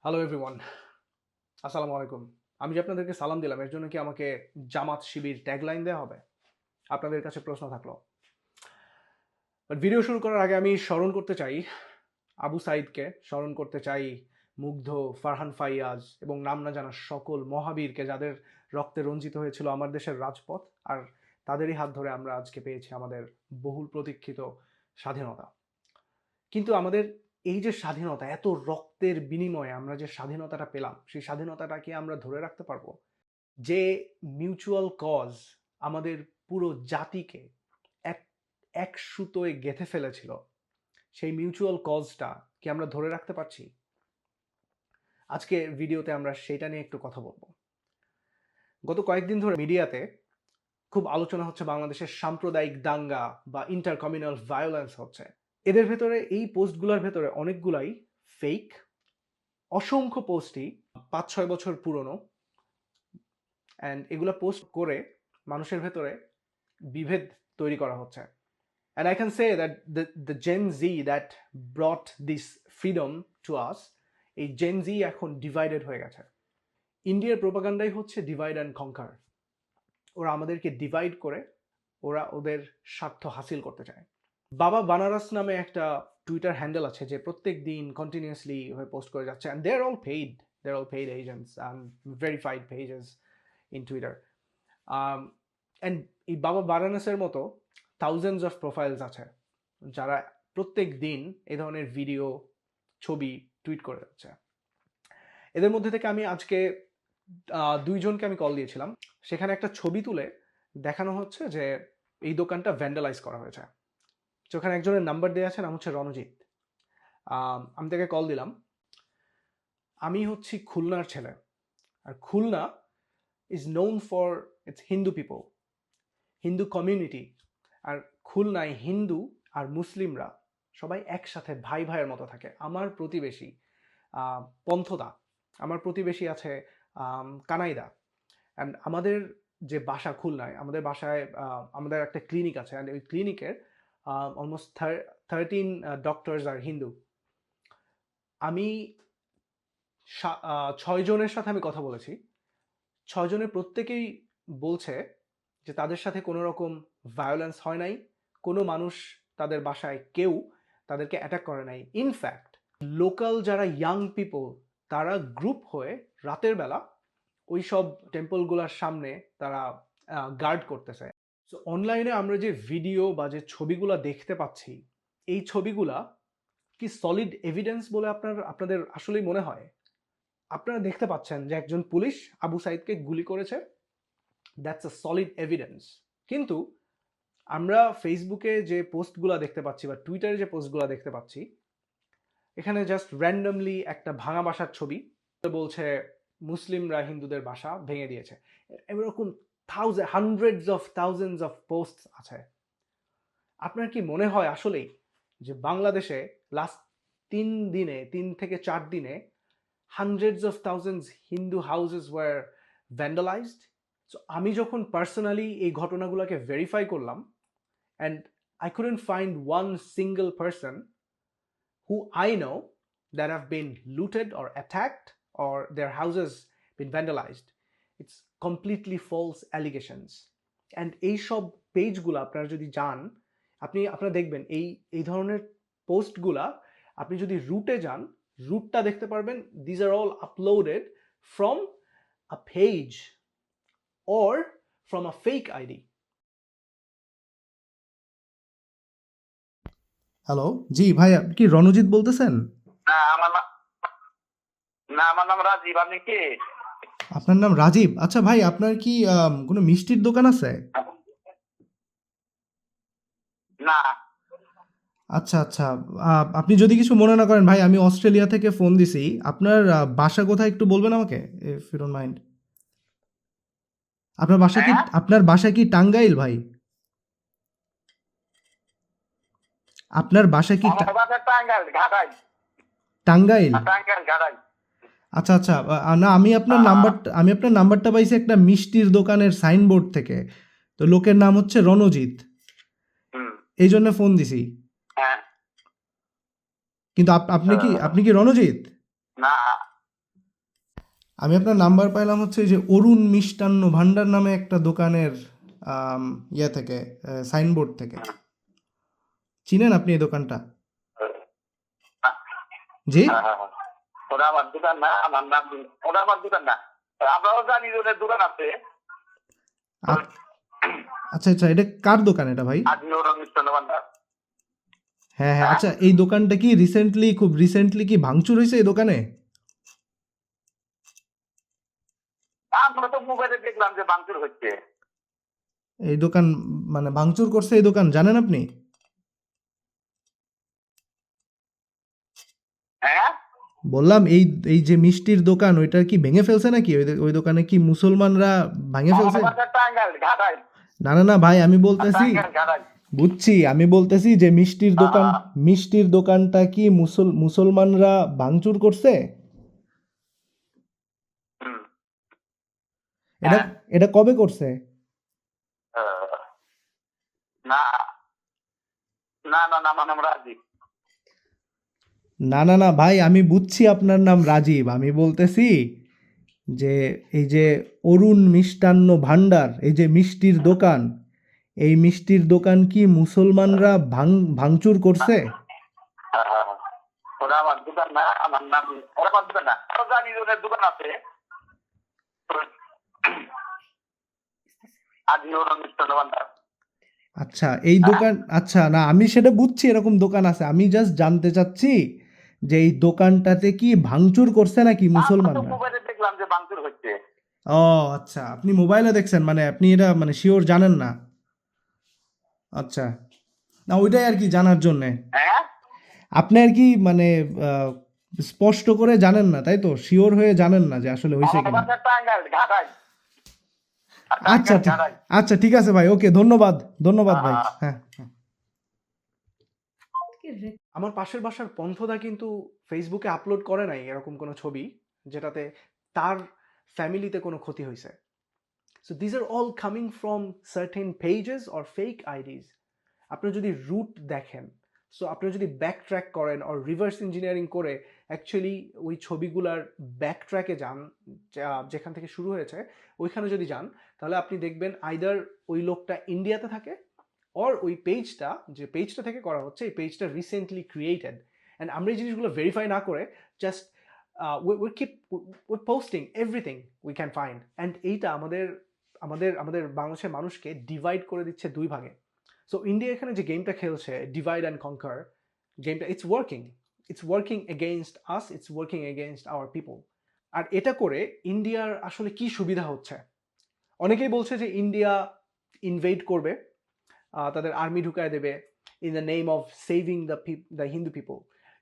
Hello everyone, আসসালামু আলাইকুম। আমি যে আপনাদেরকে সালাম দিলাম এর জন্য কি আমাকে জামাত শিবির ট্যাগলাইন দেওয়া হবে? আপনাদের কাছে প্রশ্ন থাকলো। বাট ভিডিও শুরু করার আগে আমি স্মরণ করতে চাই আবু সাইদকে, স্মরণ করতে চাই মুগ্ধ, ফারহান ফাইয়াজ এবং নাম না জানা সকল মহাবীরকে যাদের রক্তে রঞ্জিত হয়েছিল আমার দেশের রাজপথ, আর তাদেরই হাত ধরে আমরা আজকে পেয়েছি আমাদের বহুল প্রতীক্ষিত স্বাধীনতা। কিন্তু আমাদের এই যে স্বাধীনতা, এত রক্তের বিনিময়ে আমরা যে স্বাধীনতাটা পেলাম, সেই স্বাধীনতাটা কি আমরা ধরে রাখতে পারবো? যে মিউচুয়াল কজ আমাদের পুরো জাতিকে এক এক সুতোয় গেঁথে ফেলেছিল, সেই মিউচুয়াল কজটা কি আমরা ধরে রাখতে পারছি? আজকে ভিডিওতে আমরা সেটা নিয়ে একটু কথা বলবো। গত কয়েকদিন ধরে মিডিয়াতে খুব আলোচনা হচ্ছে বাংলাদেশের সাম্প্রদায়িক দাঙ্গা বা ইন্টার কমিউনাল ভায়োলেন্স হচ্ছে। এদের ভেতরে, এই পোস্টগুলোর ভেতরে অনেকগুলাই ফেক। অসংখ্য পোস্টই 5-6 বছর পুরনো, অ্যান্ড এগুলো পোস্ট করে মানুষের ভেতরে বিভেদ তৈরি করা হচ্ছে। And I can say that the Gen Z that brought this freedom to us, এই Gen Z এখন ডিভাইডেড হয়ে গেছে। ইন্ডিয়ার প্রোপাগান্ডাই হচ্ছে ডিভাইড অ্যান্ড কনকার। ওরা আমাদেরকে ডিভাইড করে ওরা ওদের স্বার্থ হাসিল করতে চায়। বাবা বানারস নামে একটা টুইটার হ্যান্ডেল আছে যে প্রত্যেক দিন কন্টিনিউয়াসলি হয়ে পোস্ট করে যাচ্ছে, and they are all paid agents and verified pages in Twitter. And এই বাবা বারাণসের মতো থাউজেন্ডস অফ প্রোফাইলস আছে যারা প্রত্যেক দিন এই ধরনের ভিডিও, ছবি টুইট করে যাচ্ছে। এদের মধ্যে থেকে আমি আজকে দুইজনকে আমি কল দিয়েছিলাম। সেখানে একটা ছবি তুলে দেখানো হচ্ছে যে এই দোকানটা ভ্যান্ডালাইজ করা হয়েছে। ওখানে একজনের নাম্বার দেওয়া আছে, নাম হচ্ছে রণজিৎ। আমি তাকে কল দিলাম। আমি হচ্ছি খুলনার ছেলে, আর Khulna is known for its Hindu people, Hindu community. আর খুলনায় হিন্দু আর মুসলিমরা সবাই একসাথে ভাই ভাইয়ের মতো থাকে। আমার প্রতিবেশী পন্থদা, আমার প্রতিবেশী আছে কানাইদা, অ্যান্ড আমাদের যে বাসা খুলনায়, আমাদের বাসায় আমাদের একটা ক্লিনিক আছে, অ্যান্ড ওই ক্লিনিকের অলমোস্ট 13 ডক্টরস আর হিন্দু। আমি 6 জনের সাথে আমি কথা বলেছি। 6 জনের প্রত্যেকেই বলছে যে তাদের সাথে কোনো রকম ভায়োলেন্স হয় নাই, কোনো মানুষ তাদের বাসায় কেউ তাদেরকে অ্যাটাক করে নাই। ইনফ্যাক্ট লোকাল যারা ইয়াং পিপল তারা গ্রুপ হয়ে রাতের বেলা ওই সব টেম্পলগুলোর সামনে তারা গার্ড করতেছে। সো অনলাইনে আমরা যে ভিডিও বা যে ছবিগুলো দেখতে পাচ্ছি, এই ছবিগুলা কি সলিড এভিডেন্স বলে আপনাদের আসলেই মনে হয়? আপনারা দেখতে পাচ্ছেন যে একজন পুলিশ আবু সাইদকে গুলি করেছে, দ্যাটস আ সলিড এভিডেন্স। কিন্তু আমরা ফেসবুকে যে পোস্টগুলো দেখতে পাচ্ছি বা টুইটারে যে পোস্টগুলো দেখতে পাচ্ছি, এখানে জাস্ট র্যান্ডমলি একটা ভাঙা বাসার ছবি বলছে মুসলিমরা হিন্দুদের বাসা ভেঙে দিয়েছে। এরকম হান্ড্রেডস অফ পোস্ট আছে। আপনার কি মনে হয় আসলেই যে বাংলাদেশে লাস্ট 3 থেকে 4 দিনে hundreds of thousands Hindu houses were vandalised? So আমি যখন পার্সোনালি এই ঘটনাগুলোকে ভেরিফাই করলাম, and I couldn't find one single person who I know that have been looted or attacked or their houses been vandalized. It's completely false allegations. And এই সব পেজগুলো আপনারা যদি যান, আপনারা দেখবেন এই ধরনের পোস্টগুলা আপনি যদি রুটে যান, রুটটা দেখতে পারবেন these are all uploaded from a page or from a fake ID. Hello, জি ভাই, আপনি কি রণজিৎ বলতেছেন? না আমার আমার নাম রাজীব। আপনি কে? আপনার নাম রাজীব? আচ্ছা ভাই, আপনার কি কোনো মিষ্টির দোকান আছে? না। আচ্ছা আচ্ছা, আপনি যদি কিছু মনে না করেন ভাই, আমি অস্ট্রেলিয়া থেকে ফোন দিছি। আপনার বাসা কোথায় একটু বলবেন আমাকে, ইফ ইউ ডোন্ট মাইন্ড? হ্যাঁ, আপনার বাসা কি টাঙ্গাইল ভাই? আপনার বাসা কি আমার বাসা টাঙ্গাইল ঘাটাই। টাঙ্গাইল? টাঙ্গাইল ঘাটাই। আচ্ছা আচ্ছা, না, আমি আপনার নাম্বারটা পাইছি একটা মিষ্টির দোকানের সাইনবোর্ড থেকে। তো লোকের নাম হচ্ছে রণজিৎ, হুম, এই জন্য ফোন দিছি। হ্যাঁ। কিন্তু আপনি কি রণজিৎ? না, আমি আপনার নাম্বার পাইলাম হচ্ছে এই যে অরুণ মিষ্টান্ন ভান্ডার নামে একটা দোকানের ইয়ে থেকে, সাইনবোর্ড থেকে। চিনেন আপনি এই দোকানটা? জি? হ্যাঁ, হ্যাঁ, হ্যাঁ। ওটা আমার দোকান না, আমার নাম, ওটা আমার দোকান না। আপনারাও জানি যে ওদের দোকান আছে। আ- আচ্ছা আচ্ছা, এটা কার দোকান এটা ভাই? আজমি ওরা মিষ্টান্ন ভান্ডার। হ্যাঁ হ্যাঁ, হ্যাঁ? আচ্ছা, এই দোকানটা কি খুব রিসেন্টলি কি ভাঙচুর হয়েছে এই দোকানে? আমরা তো মোবাইলে দেখলাম যে ভাঙচুর হচ্ছে। এই দোকান মানে ভাঙচুর করছে এই দোকান, জানেন আপনি? হ্যাঁ? বললাম এই এই যে মিষ্টির দোকান ওইটা কি ভেঙে ফেলছে নাকি? ওই দোকানে কি মুসলমানরা ভাঙে আমার ফেলছে? বাসা টাঙ্গাইল, ঘাটাইল। না না না ভাই, আমি বলতেছি, টাঙ্গাইল, ঘাটাইল। বুঝছি, আমি বলতেছি যে মিষ্টির দোকানটা কি মুসলমানরা ভাঙচুর করছে? হুম। এটা হ্যাঁ। এটা কবে করছে? আহ, না, না, না, না, আমার নাম রাজীব। না না না ভাই, আমি বুঝছি আপনার নাম রাজীব, আমি বলতেছি যে এই যে অরুণ মিষ্টান্ন ভান্ডার, এই যে মিষ্টির দোকান, এই মিষ্টির দোকান কি মুসলমানরা ভাঙচুর করছে? আহ, ওটা আমার দোকান না, আমার নাম, ওটা আমার দোকান না। আরো জানি যে ওদের দোকান আছে। আজমি ওরা মিষ্টান্ন ভান্ডার। আচ্ছা, এই দোকান, আচ্ছা না আমি সেটা বুঝছি এরকম দোকান আছে, আমি জাস্ট জানতে চাচ্ছি যে এই দোকানটাতে কি ভাঙচুর করছে নাকি আমরা তো মুসলমানরা? মোবাইলে দেখলাম যে ভাঙচুর হচ্ছে। ও আচ্ছা, আপনি মোবাইলে দেখছেন, মানে আপনি এটা মানে শিওর জানেন না? আচ্ছা, না ওইটাই আর কি জানার জন্যে। হ্যাঁ? আপনি আর কি মানে আহ, স্পষ্ট করে জানেন না তাই তো, শিওর হয়ে জানেন না যে আসলে হয়েছে আমার কিনা। বাসা টাঙ্গাইল, ঘাটাইল। আচ্ছা টাঙ্গাইল, ঠিক, ঘাটাইল। আচ্ছা ঠিক আছে ভাই, ওকে, ধন্যবাদ, ধন্যবাদ ভাই। হ্যাঁ। হ্যাঁ হ্যাঁ। আমার পাশের বাসার পন্থদা কিন্তু ফেসবুকে আপলোড করে নাই এরকম কোনো ছবি যেটাতে তার ফ্যামিলিতে কোনো ক্ষতি হয়েছে। So these are all coming from certain pages or fake IDs. আপনি যদি রুট দেখেন, সো আপনি যদি ব্যাক ট্র্যাক করেন অর রিভার্স ইঞ্জিনিয়ারিং করে অ্যাকচুয়ালি ওই ছবিগুলার ব্যাক ট্র্যাকে যান, যেখান থেকে শুরু হয়েছে ওইখানে যদি যান, তাহলে আপনি দেখবেন আইদার ওই লোকটা ইন্ডিয়াতে থাকে অর ওই পেজটা, যে পেজটা থেকে করা হচ্ছে এই পেজটা রিসেন্টলি ক্রিয়েটেড। অ্যান্ড আমরা এই জিনিসগুলো ভেরিফাই না করে just we posting everything we can find. And এইটা আমাদের আমাদের আমাদের বাংলাদেশের মানুষকে ডিভাইড করে দিচ্ছে দুই ভাগে। সো ইন্ডিয়া এখানে যে গেমটা খেলছে ডিভাইড অ্যান্ড কনকার গেমটা, it's working against us, it's working against our people. আর এটা করে ইন্ডিয়ার আসলে কি সুবিধা হচ্ছে? অনেকেই বলছে যে ইন্ডিয়া ইনভেড করবে, তাদের আর্মি ঢুকায় দেবে in the name of saving the Hindu people.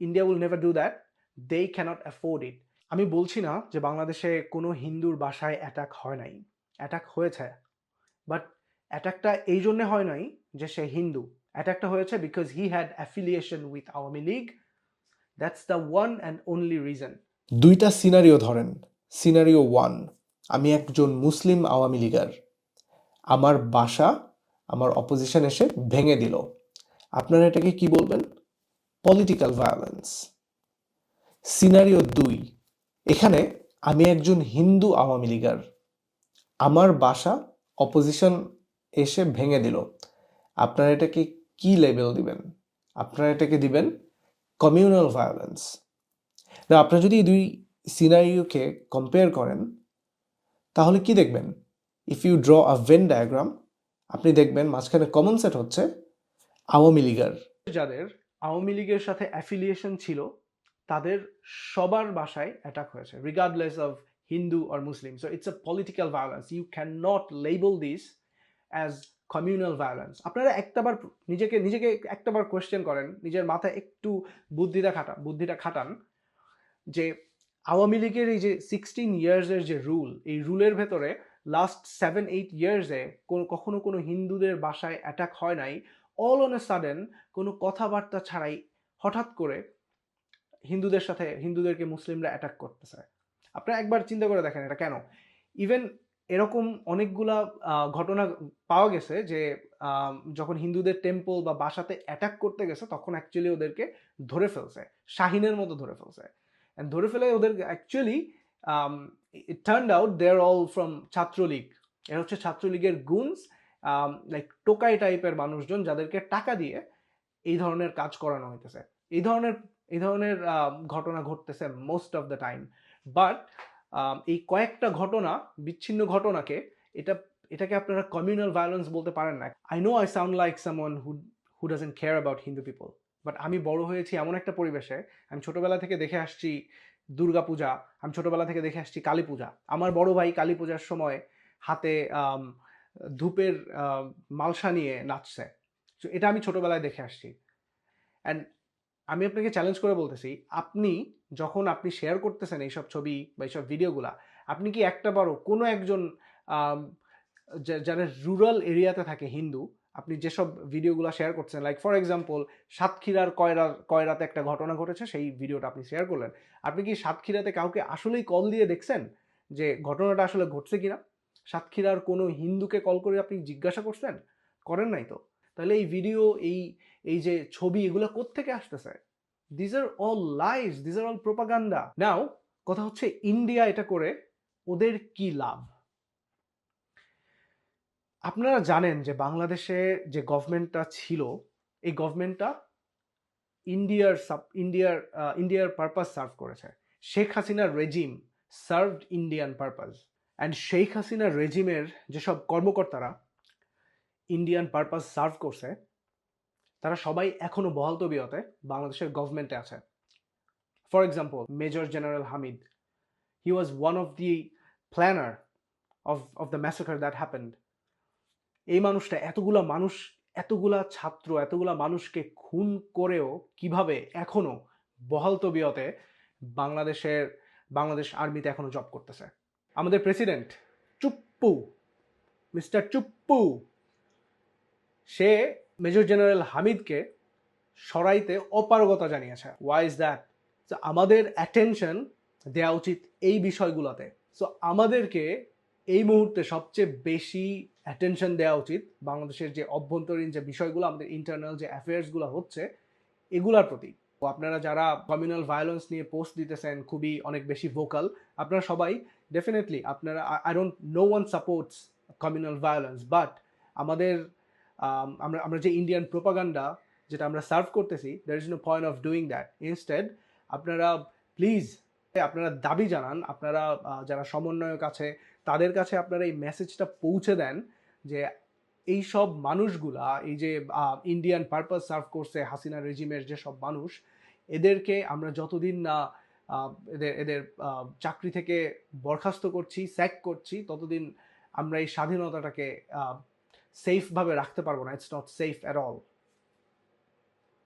India will never do that, they cannot afford it. আমি বলছি না যে বাংলাদেশে কোনো হিন্দুর বাসায় অ্যাটাক হয় নাই, অ্যাটাক হয়েছে, বাট অ্যাটাকটা এই জন্যে হয় নাই যে সে হিন্দু, অ্যাটাকটা হয়েছে because he had affiliation with Awami League. That's the one and only reason. দুইটা সিনারিও ধরেন। সিনারিও ওয়ান, আমি একজন মুসলিম আওয়ামী লীগার, আমার বাসা আমার অপোজিশন এসে ভেঙে দিল, আপনারা এটাকে কি বলবেন? Political violence. সিনারিও দুই, এখানে আমি একজন হিন্দু আওয়ামী লীগার, আমার বাসা অপোজিশন এসে ভেঙে দিল, আপনারা এটাকে কি লেবেল দিবেন? আপনারা এটাকে দিবেন কমিউনাল ভায়োলেন্স। না, আপনারা যদি এই দুই সিনারিওকে কম্পেয়ার করেন তাহলে কি দেখবেন? If you draw a Venn diagram, আপনি দেখবেন মাঝখানে কমন সেট হচ্ছে আওয়ামী লীগার। যাদের আওয়ামী লীগের সাথে অ্যাফিলিয়েশন ছিল তাদের সবার বাসায় অ্যাটাক হয়েছে, regardless of Hindu or Muslim. So it's a political violence, you can not label this as communal violence. আপনারা একটাবার নিজেকে নিজেকে একটাবার কোয়েশ্চেন করেন, নিজের মাথায় একটু বুদ্ধিটা খাটান যে আওয়ামী লীগের এই যে 16 ইয়ার্সের যে রুল, এই রুলের ভেতরে লাস্ট 7-8 ইয়ার্সে কখনো কোনো হিন্দুদের বাসায় অ্যাটাক হয় নাই। অল অন এ সাডেন কোনো কথাবার্তা ছাড়াই হঠাৎ করে হিন্দুদেরকে মুসলিমরা অ্যাটাক করতেছে। আপনারা একবার চিন্তা করে দেখেন এটা কেন। ইভেন এরকম অনেকগুলা ঘটনা পাওয়া গেছে যে যখন হিন্দুদের টেম্পল বা বাসাতে অ্যাটাক করতে গেছে তখন অ্যাকচুয়ালি ওদেরকে ধরে ফেলছে, শাহিনের মতো ধরে ফেলছে। ধরে ফেলে ওদের actually it turned out they're all from Chhatra League. এরা হচ্ছে ছাত্রলীগের গুনস, লাইক টোকাই টাইপের মানুষজন যাদেরকে টাকা দিয়ে এই ধরনের কাজ করানো হইতেছে। এই ধরনের ঘটনা ঘটতেছে most of the time. But এই কয়েকটা ঘটনা, বিচ্ছিন্ন ঘটনাকে এটাকে আপনারা কমিউনাল ভায়োলেন্স বলতে পারেন না। I know I sound like someone who doesn't care about Hindu people, but আমি বড় হয়েছি এমন একটা পরিবেশে, আমি ছোটবেলা থেকে দেখে আসছি দুর্গাপূজা, আমি ছোটবেলা থেকে দেখে আসছি কালী পূজা। আমার বড় ভাই কালী পূজার সময় হাতে ধূপের মালসা নিয়ে নাচছে। তো এটা আমি ছোটবেলায় দেখে আসছি। অ্যান্ড আমি আপনাকে চ্যালেঞ্জ করে বলতেছি, যখন আপনি শেয়ার করতেছেন এইসব ছবি বা এইসব ভিডিওগুলা, আপনি কি একটাবারও কোনো একজন যারা রুরাল এরিয়াতে থাকে হিন্দু, আপনি যেসব ভিডিওগুলো শেয়ার করছেন, লাইক ফর এক্সাম্পল সাতক্ষীরার কয়রাতে একটা ঘটনা ঘটেছে, সেই ভিডিওটা আপনি শেয়ার করলেন, আপনি কি সাতক্ষীরাতে কাউকে আসলেই কল দিয়ে দেখছেন যে ঘটনাটা আসলে ঘটছে কিনা? সাতক্ষীরার কোনো হিন্দুকে কল করে আপনি জিজ্ঞাসা করছেন? করেন নাই তো। তাহলে এই ভিডিও, এই যে ছবি, এগুলো কোত্থেকে আসতেছে? These are all lies, these are all propaganda. Now কথা হচ্ছে, ইন্ডিয়া এটা করে ওদের কি লাভ? আপনারা জানেন যে বাংলাদেশে যে গভর্নমেন্টটা ছিল, এই গভর্নমেন্টটা ইন্ডিয়ার পারপাস সার্ভ করেছে। শেখ হাসিনার regime served Indian purpose, and Sheikh হাসিনার রেজিমের যেসব কর্মকর্তারা ইন্ডিয়ান পারপাস সার্ভ করছে, তারা সবাই এখনো বহাল তবিয়তে বাংলাদেশের গভর্নমেন্টে আছে। For example major general Hamid, he was one of the planner of the massacre that happened. এই মানুষটা এতগুলা ছাত্র, এতগুলা মানুষকে খুন করেও কিভাবে এখনো বহাল তবিয়তে বাংলাদেশ আর্মিতে এখনো জব করতেছে? আমাদের প্রেসিডেন্ট চুপ্পু, মিস্টার চুপ্পু, সে মেজর জেনারেল হামিদকে সরাইতে অপারগতা জানিয়েছে। Why is that? আমাদের অ্যাটেনশন দেওয়া উচিত এই বিষয়গুলোতে। সো আমাদেরকে এই মুহূর্তে সবচেয়ে বেশি অ্যাটেনশন দেওয়া উচিত বাংলাদেশের যে অভ্যন্তরীণ যে বিষয়গুলো, আমাদের ইন্টারনাল যে অ্যাফেয়ার্সগুলো হচ্ছে, এগুলার প্রতি। আপনারা যারা কমিউনাল ভায়োলেন্স নিয়ে পোস্ট দিতেছেন, খুবই অনেক বেশি ভোকাল, আপনারা সবাই definitely, I don't know one supports communal violence, but আমরা যে ইন্ডিয়ান প্রোপাগান্ডা যেটা আমরা সার্ভ করতেছি, there is no point of doing that. Instead আপনারা প্লিজ আপনারা দাবি জানান, আপনারা যারা সমন্বয়ক আছে তাদের কাছে আপনারা এই মেসেজটা পৌঁছে দেন যে এই সব মানুষগুলা, এই যে ইন্ডিয়ান পারপাস সার্ভ করছে হাসিনা রেজিমের যেসব মানুষ, এদেরকে আমরা যতদিন না এদের চাকরি থেকে বরখাস্ত করছি, স্যাক করছি, ততদিন আমরা এই স্বাধীনতাটাকে সেফভাবে রাখতে পারবো না। It's not safe at all.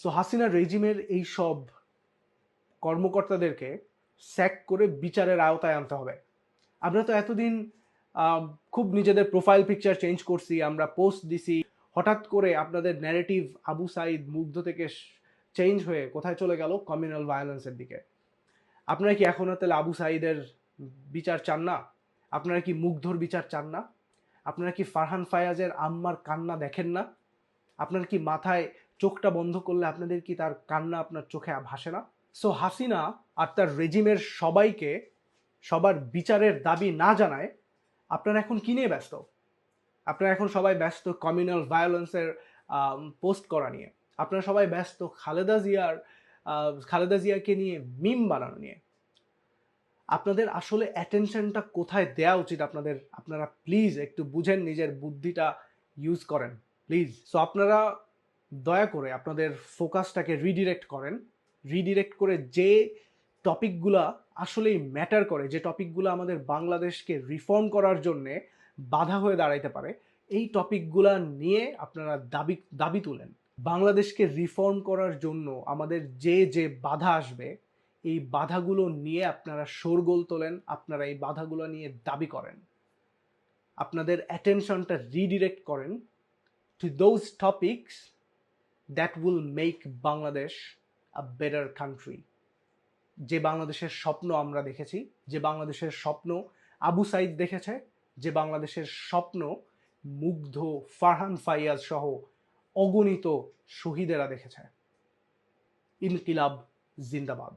So Hasina রেজিমের এই সব কর্মকর্তাদেরকে স্যাক করে বিচারের আওতায় আনতে হবে। আমরা তো এতদিন খুব নিজেদের প্রোফাইল পিকচার চেঞ্জ করছি, আমরা পোস্ট দিছি, হঠাৎ করে আপনাদের ন্যারেটিভ আবু সাইদ মুগ্ধ থেকে চেঞ্জ হয়ে কোথায় চলে গেল? কমিউনাল ভায়োলেন্সের দিকে। আপনারা কি এখনো তাহলে আবু সাইদের বিচার চান না? আপনারা কি মুগ্ধর বিচার চান না? আপনারা কি ফারহান ফায়াজের আম্মার কান্না দেখেন না? আপনার কি মাথায় চোখটা বন্ধ করলে আপনাদের কি তার কান্না আপনার চোখে ভাসে না? সো হাসিনা আর তার রেজিমের সবাইকে সবার বিচারের দাবি না জানায় আপনারা এখন কি নিয়ে ব্যস্ত? আপনারা এখন সবাই ব্যস্ত কমিউনাল ভায়োলেন্সের পোস্ট করা নিয়ে। আপনারা সবাই ব্যস্ত খালেদা জিয়াকে নিয়ে মিম বানানো নিয়ে। আপনাদের আসলে অ্যাটেনশনটা কোথায় দেওয়া উচিত? আপনারা প্লিজ একটু বুঝেন, নিজের বুদ্ধিটা ইউজ করেন প্লিজ। সো আপনারা দয়া করে আপনাদের ফোকাসটাকে রিডিরেক্ট করে যে টপিকগুলা আসলেই ম্যাটার করে, যে টপিকগুলো আমাদের বাংলাদেশকে রিফর্ম করার জন্যে বাধা হয়ে দাঁড়াইতে পারে, এই টপিকগুলা নিয়ে আপনারা দাবি তুলেন। বাংলাদেশকে রিফর্ম করার জন্য আমাদের যে বাধা আসবে, এই বাধাগুলো নিয়ে আপনারা শোরগোল তোলেন, আপনারা এই বাধাগুলো নিয়ে দাবি করেন, আপনাদের অ্যাটেনশনটা রিডিরেক্ট করেন to those topics that will make Bangladesh a better country. যে বাংলাদেশের স্বপ্ন আমরা দেখেছি, যে বাংলাদেশের স্বপ্ন আবু সাইদ দেখেছে, যে বাংলাদেশের স্বপ্ন মুগ্ধ, ফারহান ফাইয়াজ সহ অগণিত শহীদেরা দেখেছে। ইনকিলাব জিন্দাবাদ।